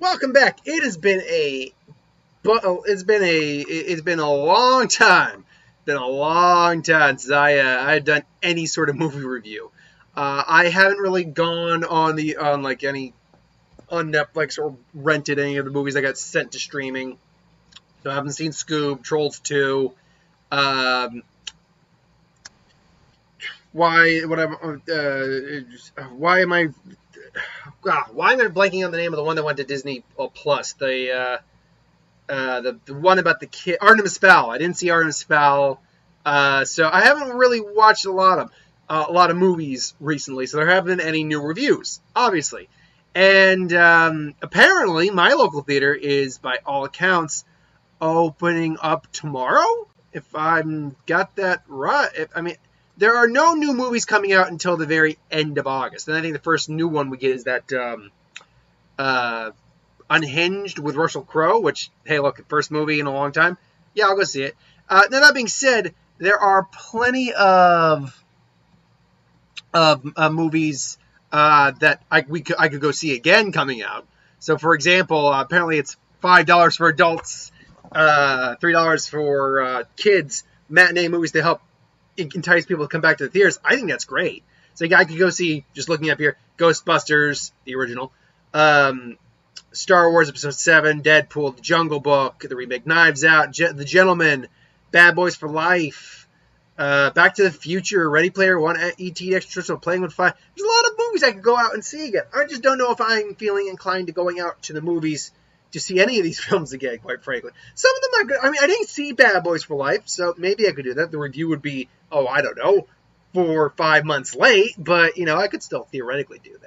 Welcome back. It's been a long time. Been a long time since I had done any sort of movie review. I haven't really gone on Netflix or rented any of the movies that got sent to streaming. So I haven't seen Scoob, Trolls 2. Um, why am I why am I blanking on the name of the one that went to Disney Plus? The one about the kid, Artemis Fowl. I didn't see Artemis Fowl, so I haven't really watched a lot of movies recently. So there haven't been any new reviews, obviously. And apparently, my local theater is, by all accounts, opening up tomorrow. If I'm got that right, there are no new movies coming out until the very end of August, and I think the first new one we get is that Unhinged with Russell Crowe, which, hey, look, first movie in a long time. Yeah, I'll go see it. Now, that being said, there are plenty of movies that I could go see again coming out. So, for example, apparently it's $5 for adults, $3 for kids, matinee movies to help entice people to come back to the theaters. I think that's great. So, yeah, I could go see, just looking up here, Ghostbusters, the original, Star Wars Episode 7, Deadpool, The Jungle Book, the remake Knives Out, The Gentleman, Bad Boys for Life, Back to the Future, Ready Player One, E.T. Extraterrestrial, Playing with Fire. There's a lot of movies I could go out and see again. I just don't know if I'm feeling inclined to going out to the movies to see any of these films again, quite frankly. Some of them are good. I didn't see Bad Boys for Life, so maybe I could do that. The review would be, 4 or 5 months late, but, I could still theoretically do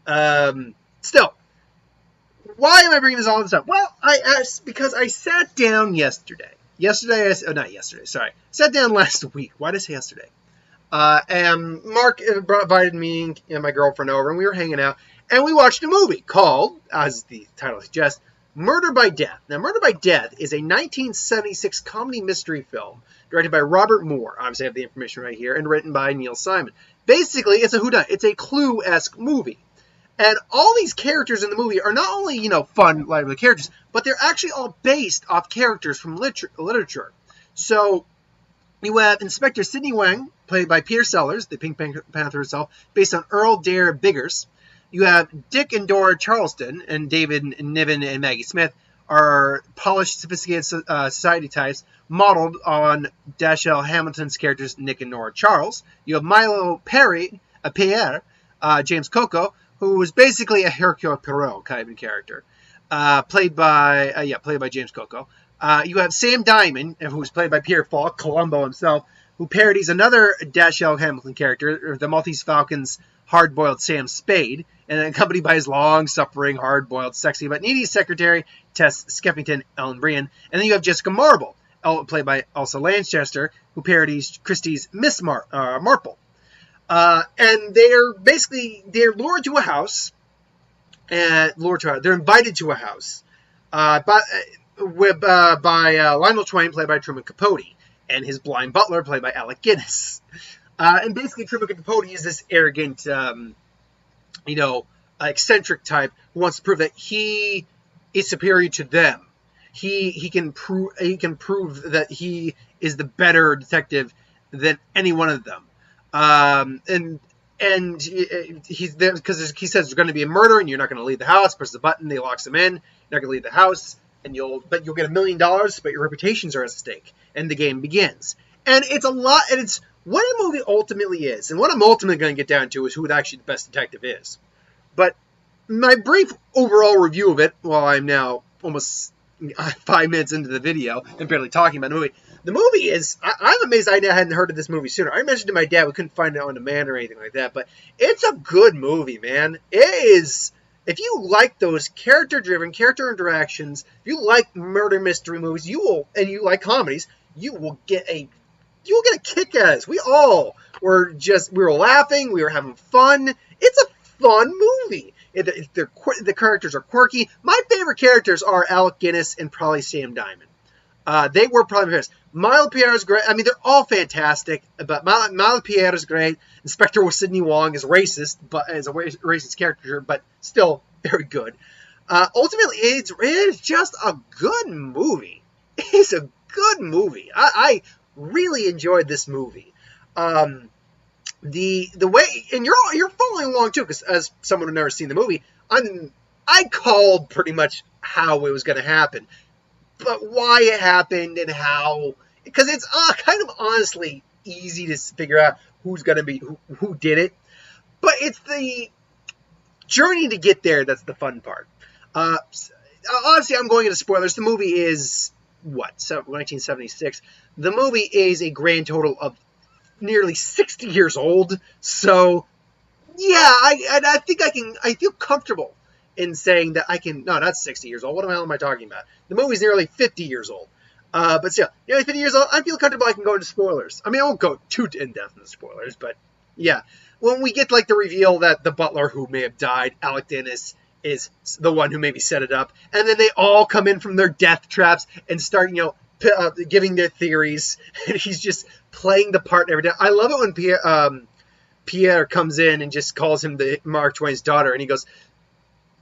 that. Still, why am I bringing this all this up? Well, because I sat down yesterday. Sat down last week. Why did I say yesterday? And Mark invited me and my girlfriend over, and we were hanging out, and we watched a movie called, as the title suggests, Murder by Death. Now, Murder by Death is a 1976 comedy mystery film directed by Robert Moore. Obviously, I have the information right here, and written by Neil Simon. Basically, it's a whodunit. It's a Clue-esque movie. And all these characters in the movie are not only, fun, lively characters, but they're actually all based off characters from literature. So you have Inspector Sidney Wang, played by Peter Sellers, the Pink Panther himself, based on Earl Dare Biggers. You have Dick and Dora Charleston, and David Niven and Maggie Smith are polished, sophisticated society types modeled on Dashiell Hamilton's characters Nick and Nora Charles. You have Milo Pierre, James Coco, who was basically a Hercule Poirot kind of character, played by James Coco. You have Sam Diamond, who's played by Peter Falk, Columbo himself, who parodies another Dashiell Hamilton character, the Maltese Falcon's hard-boiled Sam Spade, and accompanied by his long-suffering, hard-boiled, sexy but needy secretary, Tess Skeffington, Ellen Brien. And then you have Jessica Marble, played by Elsa Lanchester, who parodies Christie's Miss Marple. And they're lured to a house, they're invited to a house, by Lionel Twain, played by Truman Capote, and his blind butler, played by Alec Guinness. And basically Truman Capote is this arrogant, eccentric type who wants to prove that he is superior to them. He can prove that he is the better detective than any one of them. And he's there because he says there's going to be a murder and you're not going to leave the house. Press the button, they locks him in. You're not going to leave the house, and you'll get $1 million, but your reputations are at stake, and the game begins. And it's a lot, and it's what a movie ultimately is, and what I'm ultimately going to get down to is who actually the best detective is. But my brief overall review of it, while I'm now almost 5 minutes into the video and barely talking about the movie. The movie is, I'm amazed I hadn't heard of this movie sooner. I mentioned to my dad we couldn't find it on demand or anything like that, but it's a good movie, man. It is, if you like those character-driven, character interactions, if you like murder mystery movies, and you like comedies, you will get a kick out of this. We were laughing, we were having fun. It's a fun movie. The characters are quirky. My favorite characters are Alec Guinness and probably Sam Diamond. They were probably the best. Milo Pierre is great. They're all fantastic, but Milo Pierre is great. Inspector Sidney Wong is racist, but as a racist character, but still very good. Ultimately, it is just a good movie. It's a good movie. I really enjoyed this movie. The way, and you're following along too, because as someone who never seen the movie, I called pretty much how it was going to happen, but why it happened and how, because it's kind of honestly easy to figure out who's going to be who did it, but it's the journey to get there that's the fun part. Obviously, I'm going into spoilers. The movie is what, 1976. The movie is a grand total of nearly 60 years old. So, yeah, I think I feel comfortable in saying that I can. No, not 60 years old. What the hell am I talking about? The movie's nearly 50 years old. But still, nearly 50 years old. I feel comfortable I can go into spoilers. I mean, I won't go too in depth into spoilers, but yeah. When we get like the reveal that the butler who may have died, Alec Guinness, is the one who maybe set it up, and then they all come in from their death traps and start, giving their theories, and he's just playing the part every day. I love it when Pierre comes in and just calls him the Mark Twain's daughter, and he goes,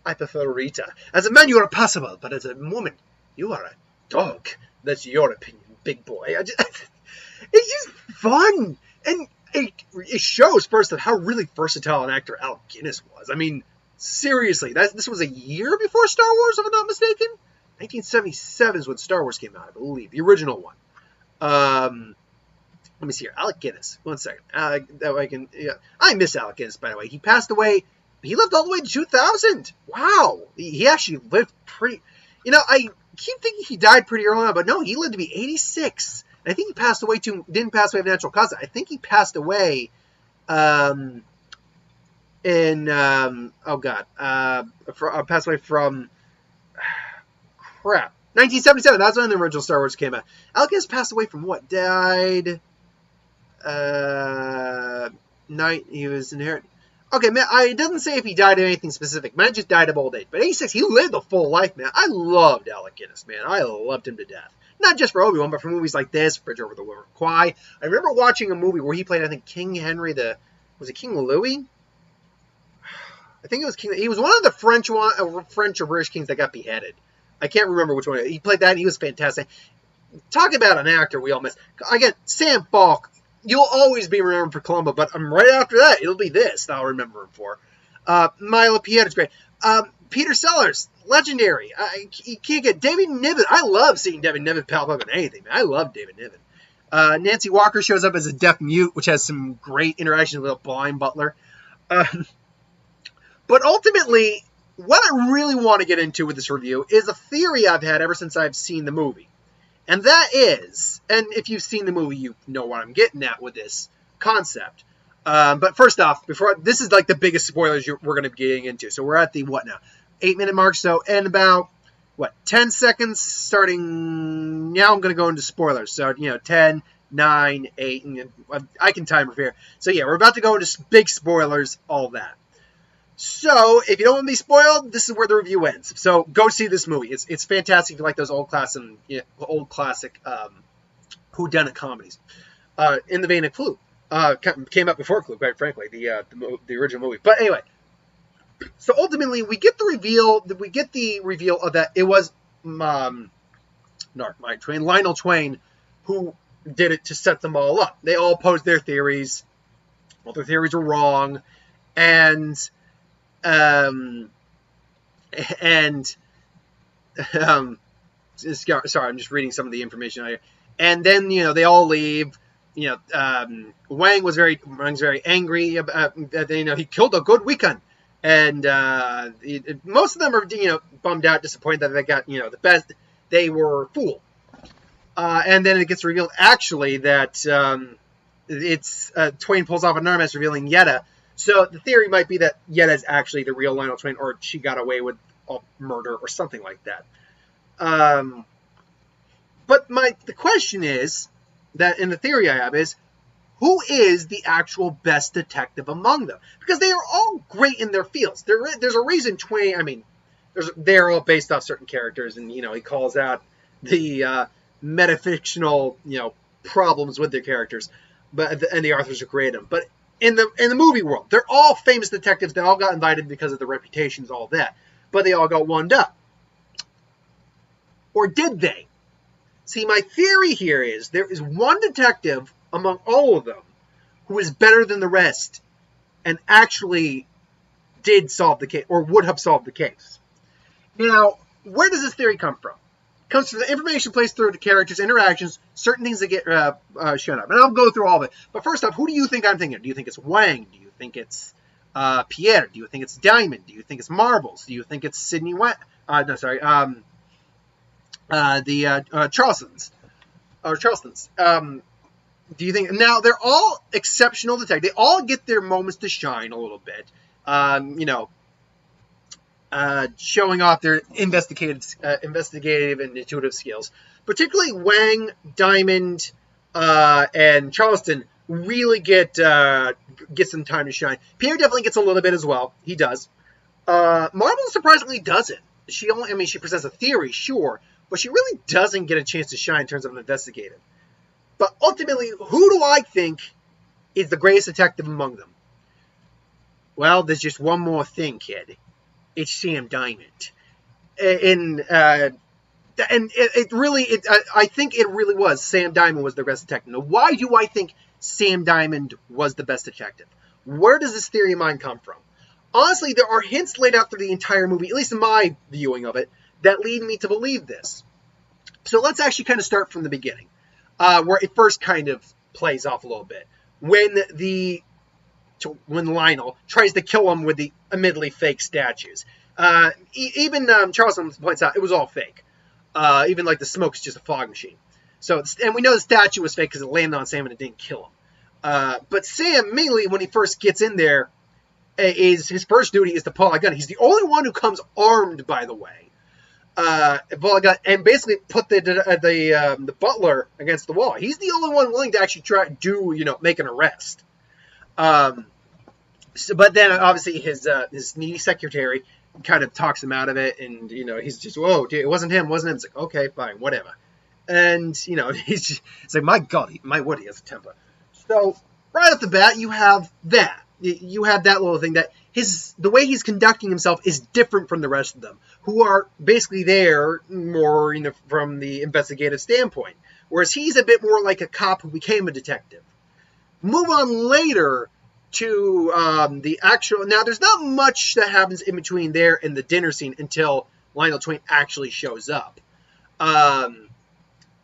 "I prefer Rita. As a man, you are passable, but as a woman, you are a dog. That's your opinion, big boy." It's just fun, and it shows first of how really versatile an actor Alec Guinness was. I mean, seriously, this was a year before Star Wars, if I'm not mistaken. 1977 is when Star Wars came out, I believe, the original one. Let me see here. Alec Guinness. 1 second. That way I can. Yeah. I miss Alec Guinness, by the way. He passed away. He lived all the way to 2000. Wow. He actually lived pretty. I keep thinking he died pretty early on, but no, he lived to be 86. And I think he passed away didn't pass away of natural causes. I think he passed away passed away from 1977. That's when the original Star Wars came out. Alec Guinness passed away from what? Died. He was inherited. Okay, man. It doesn't say if he died of anything specific. Man, just died of old age. But 86, he lived a full life, man. I loved Alec Guinness, man. I loved him to death. Not just for Obi-Wan, but for movies like this, Bridge Over the River Kwai. I remember watching a movie where he played, I think, King Henry was it King Louis? I think it was King. He was one of the French or British kings that got beheaded. I can't remember which one. He played that, and he was fantastic. Talk about an actor we all miss. Again, Sam Falk. You'll always be remembered for Columbo, but right after that, it'll be this that I'll remember him for. Milo Piet's great. Peter Sellers, legendary. You can't get David Niven. I love seeing David Niven pop up in anything, man. I love David Niven. Nancy Walker shows up as a deaf mute, which has some great interaction with a blind butler. But ultimately, what I really want to get into with this review is a theory I've had ever since I've seen the movie. And that is, and if you've seen the movie, you know what I'm getting at with this concept. But first off, this is like the biggest spoilers we're going to be getting into. So we're at the, 8-minute mark. So in about, 10 seconds starting, now I'm going to go into spoilers. So, 10, 9, 8, and I can timer here. So yeah, we're about to go into big spoilers, all that. So, if you don't want to be spoiled, this is where the review ends. So, go see this movie. It's fantastic if you like those old classic whodunit comedies. In the vein of Clue. Came up before Clue, quite frankly, the original movie. But anyway, so ultimately, we get the reveal of that it was Lionel Twain, who did it to set them all up. They all posed their theories. All their theories were wrong. Sorry, I'm just reading some of the information out here. And then, they all leave. Wang's very angry. He killed a good Wiccan. And most of them are, bummed out, disappointed that they got, the best. They were fooled. And then it gets revealed, actually, that it's Twain pulls off a Narmes revealing Yetta. So the theory might be that Yetta is actually the real Lionel Twain, or she got away with a murder or something like that. But the question is, that in the theory I have is, who is the actual best detective among them? Because they are all great in their fields. There's a reason Twain, they're all based off certain characters, and, he calls out the metafictional, problems with their characters, and the authors who create them. But in the movie world, they're all famous detectives. They all got invited because of their reputations, all that. but they all got one up. Or did they? See, my theory here is there is one detective among all of them who is better than the rest and actually did solve the case, or would have solved the case. Now, where does this theory come from? It comes from the information placed through the characters' interactions, certain things that get shown up. And I'll go through all of it. But first off, who do you think I'm thinking of? Do you think it's Wang? Do you think it's Pierre? Do you think it's Diamond? Do you think it's Marbles? Do you think it's Sidney Wang? Charlestons. Do you think... Now, they're all exceptional detectives. They all get their moments to shine a little bit. Showing off their investigative and intuitive skills. Particularly Wang, Diamond, and Charleston really get some time to shine. Pierre definitely gets a little bit as well. He does. Marble surprisingly doesn't. She presents a theory, sure, but she really doesn't get a chance to shine in terms of an investigative. But ultimately, who do I think is the greatest detective among them? Well, there's just one more thing, kid. It's Sam Diamond. I think it really was. Sam Diamond was the best detective. Now, why do I think Sam Diamond was the best detective? Where does this theory of mine come from? Honestly, there are hints laid out through the entire movie, at least in my viewing of it, that lead me to believe this. So let's actually kind of start from the beginning, where it first kind of plays off a little bit. When Lionel tries to kill him with the admittedly fake statues. Even Charleston points out it was all fake. Even like the smoke is just a fog machine. And we know the statue was fake because it landed on Sam and it didn't kill him. But Sam, mainly when he first gets in there, his first duty is to pull a gun. He's the only one who comes armed, by the way. Pull a gun and basically put the butler against the wall. He's the only one willing to actually make an arrest. But then obviously his needy secretary kind of talks him out of it, and he's just, whoa, dude, it wasn't him. It's like, okay, fine, whatever. And it's like, my God, Woody has a temper. So right off the bat, you have that. You have that little thing that the way he's conducting himself is different from the rest of them, who are basically there more from the investigative standpoint, whereas he's a bit more like a cop who became a detective. Move on later to the actual... Now, there's not much that happens in between there and the dinner scene until Lionel Twain actually shows up.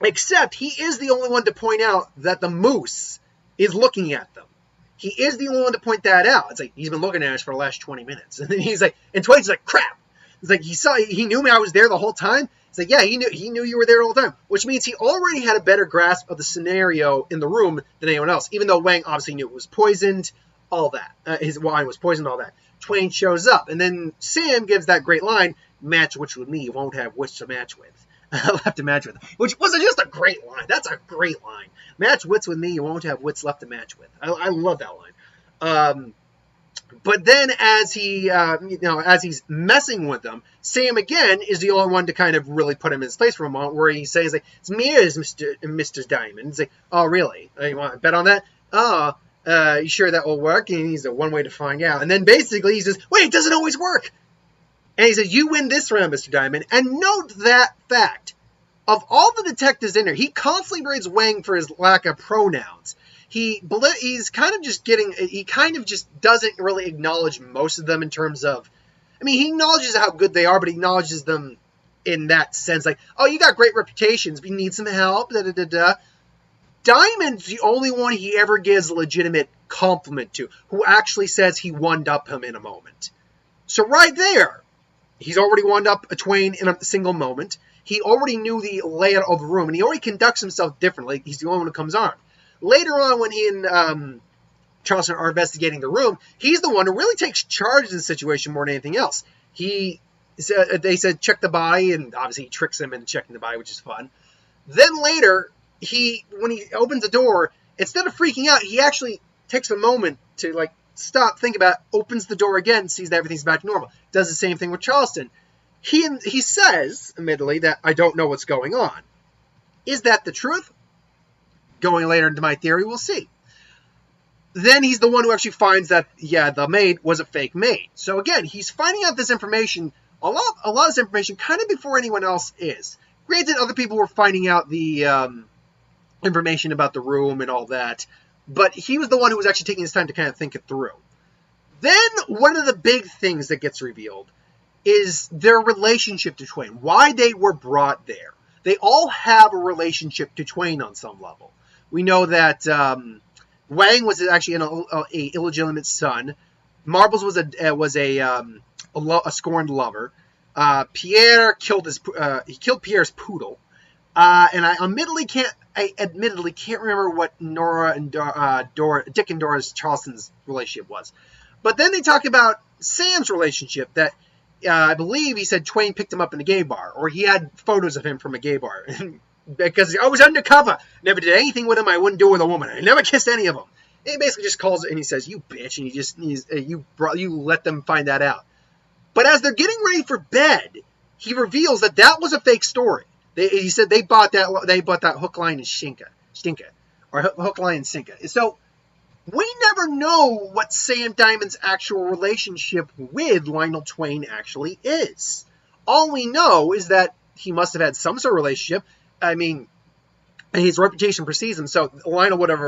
Except he is the only one to point out that the moose is looking at them. He is the only one to point that out. It's like, he's been looking at us for the last 20 minutes. And then he's like... And Twain's like, crap! It's like, he knew me, I was there the whole time? It's like, yeah, he knew you were there all the time. Which means he already had a better grasp of the scenario in the room than anyone else. Even though Wang obviously knew it was poisoned, all that. His wine was poisoned, all that. Twain shows up. And then Sam gives that great line, match wits with me, you won't have wits to match with. I'll have to match with. Which wasn't just a great line. That's a great line. Match wits with me, you won't have wits left to match with. I love that line. But then as he's messing with them, Sam again is the only one to kind of really put him in his place for a moment, where he says, like, it's me, Mr. Diamond. It's like, oh, really? You want to bet on that? Oh, you sure that will work? And he's one way to find out. And then basically he says, wait, it doesn't always work. And he says, you win this round, Mr. Diamond. And note that fact. Of all the detectives in there, he constantly berates Wang for his lack of pronouns. He's kind of just he kind of just doesn't really acknowledge most of them in terms of, he acknowledges how good they are, but he acknowledges them in that sense, like, oh, you got great reputations, but you need some help, da-da-da-da. Diamond's the only one he ever gives a legitimate compliment to, who actually says he one-up him in a moment. So right there, he's already one-up a Twain in a single moment. He already knew the layout of the room, and he already conducts himself differently. He's the only one who comes armed. Later on, when he and Charleston are investigating the room, he's the one who really takes charge of the situation more than anything else. They said, check the body, and obviously he tricks them into checking the body, which is fun. Then later, when he opens the door, instead of freaking out, he actually takes a moment to, like, stop, think about it, opens the door again, sees that everything's back to normal. Does the same thing with Charleston. He says, admittedly, that I don't know what's going on. Is that the truth? Going later into my theory, we'll see. Then he's the one who actually finds that, yeah, the maid was a fake maid. So again, he's finding out this information a lot of this information kind of before anyone else is. Granted, other people were finding out the information about the room and all that, but he was the one who was actually taking his time to kind of think it through. Then one of the big things that gets revealed is their relationship to Twain, why they were brought there. They all have a relationship to Twain on some level. We know that Wang was actually an illegitimate son. Marbles was a scorned lover. Pierre killed Pierre's poodle. And I admittedly can't remember what Nora and Dick and Doris Charleston's relationship was. But then they talk about Sam's relationship that I believe he said Twain picked him up in a gay bar, or he had photos of him from a gay bar. Because I was undercover. Never did anything with him I wouldn't do with a woman. I never kissed any of them. And he basically just calls it and he says, "You bitch," and you let them find that out. But as they're getting ready for bed, he reveals that was a fake story. He said they bought that hook, line, and stinker, or hook, line, and sinker. So we never know what Sam Diamond's actual relationship with Lionel Twain actually is. All we know is that he must have had some sort of relationship. I mean, his reputation precedes him, so Lionel would have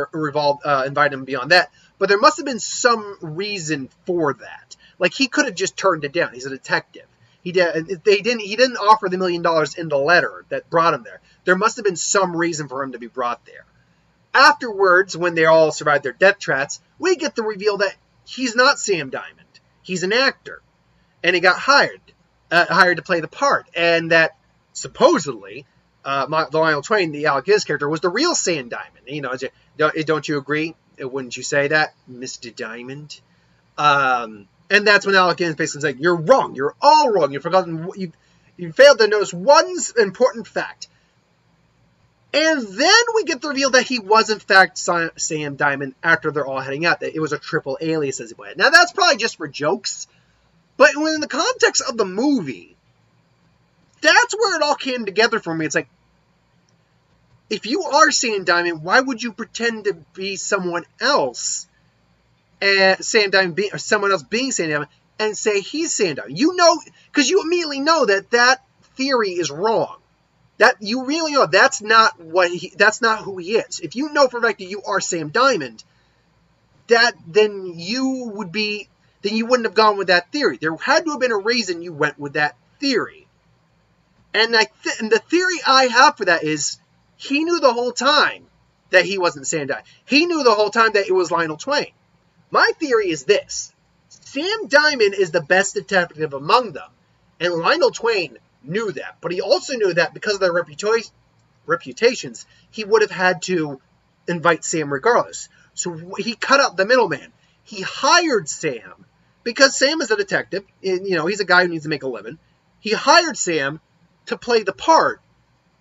invited him beyond that. But there must have been some reason for that. Like, he could have just turned it down. He's a detective. He didn't offer the $1 million in the letter that brought him there. There must have been some reason for him to be brought there. Afterwards, when they all survived their death traps, we get the reveal that he's not Sam Diamond. He's an actor. And he got hired to play the part. And that, supposedly, the Lionel Twain, the Alec Guinness character, was the real Sam Diamond. You know, don't you agree? Wouldn't you say that, Mr. Diamond? And that's when Alec Guinness basically says, "You're wrong. You're all wrong. You've forgotten. You failed to notice one important fact." And then we get the reveal that he was in fact Sam Diamond after they're all heading out. That it was a triple alias as he played. Now that's probably just for jokes, but in the context of the movie, that's where it all came together for me. It's like, if you are Sam Diamond, why would you pretend to be someone else? And Sam Diamond or someone else being Sam Diamond, and say he's Sam Diamond. You know, because you immediately know that theory is wrong. That you really know that's not who he is. If you know for a fact that you are Sam Diamond, then you wouldn't have gone with that theory. There had to have been a reason you went with that theory. And the theory I have for that is he knew the whole time that he wasn't Sam Diamond. He knew the whole time that it was Lionel Twain. My theory is this. Sam Diamond is the best detective among them, and Lionel Twain knew that. But he also knew that because of their reputations, he would have had to invite Sam regardless. So he cut out the middleman. He hired Sam because Sam is a detective. And, he's a guy who needs to make a living. He hired Sam to play the part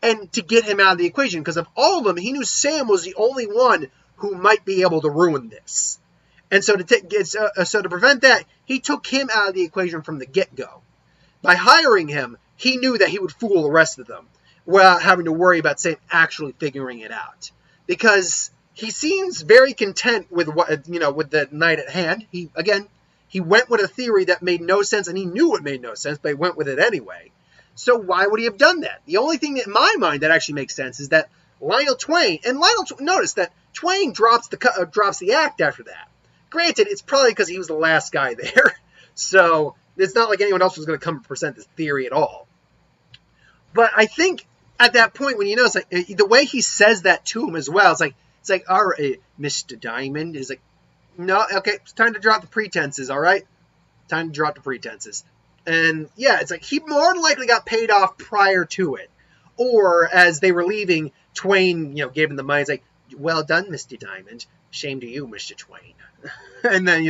and to get him out of the equation. Because of all of them, he knew Sam was the only one who might be able to ruin this. And so to prevent that, he took him out of the equation from the get-go. By hiring him, he knew that he would fool the rest of them without having to worry about Sam actually figuring it out. Because he seems very content with with the night at hand. He went with a theory that made no sense, and he knew it made no sense, but he went with it anyway. So why would he have done that? The only thing in my mind that actually makes sense is that Lionel Twain, notice that Twain drops the act after that. Granted, it's probably because he was the last guy there, so it's not like anyone else was going to come and present this theory at all. But I think at that point, when it's like the way he says that to him as well, it's like, all right, Mr. Diamond is like, no, okay, it's time to drop the pretenses, all right, time to drop the pretenses, and yeah, it's like he more than likely got paid off prior to it, or as they were leaving, Twain, gave him the money. It's like, well done, Mr. Diamond. Shame to you, Mr. Twain. And then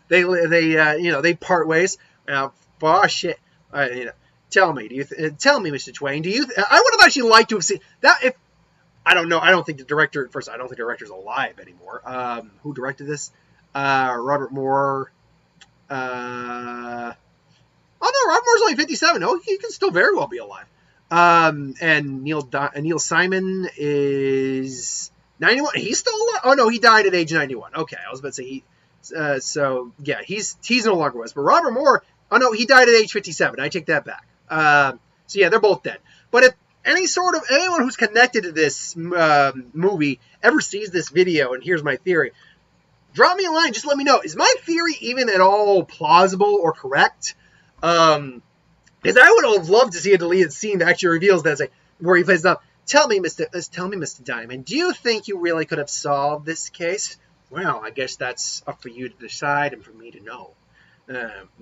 they part ways. Oh shit! Tell me, Mr. Twain, I would have actually liked to have seen that. If I don't know, I don't think the director. First, I don't think the director's alive anymore. Who directed this? Robert Moore. Oh no, Robert Moore's only 57. Oh, he can still very well be alive. And Neil Simon is 91. He's still alive. Oh no, he died at age 91. Okay, I was about to say he. So yeah, he's no longer with us. But Robert Moore, Oh, no, he died at age 57. I take that back. So, yeah, they're both dead. But if anyone who's connected to this movie ever sees this video, and here's my theory, drop me a line. Just let me know. Is my theory even at all plausible or correct? Because I would have loved to see a deleted scene that actually reveals that, like, where he plays up. Tell me, Mr. Diamond, do you think you really could have solved this case? Well, I guess that's up for you to decide and for me to know.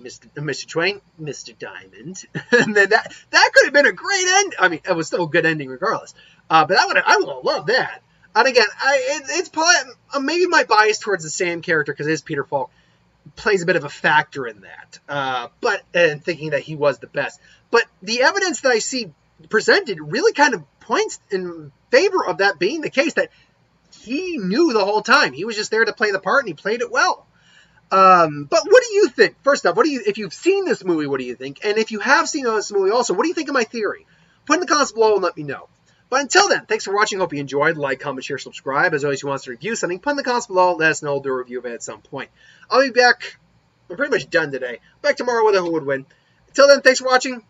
Mr. Twain, Mr. Diamond. And then that could have been a great end. I mean, it was still a good ending regardless. But I would have loved that. And again, it's probably maybe my bias towards the Sam character, because it is Peter Falk, plays a bit of a factor in that. And thinking that he was the best. But the evidence that I see presented really kind of points in favor of that being the case, that he knew the whole time. He was just there to play the part, and he played it well. But what do you think? First off, if you've seen this movie, what do you think? And if you have seen this movie also, what do you think of my theory? Put in the comments below and let me know. But until then, thanks for watching. Hope you enjoyed. Like, comment, share, subscribe. As always, who wants to review something, put in the comments below. Let us know. We'll do a review of it at some point. I'll be back. I'm pretty much done today. Back tomorrow with Who Would Win. Until then, thanks for watching.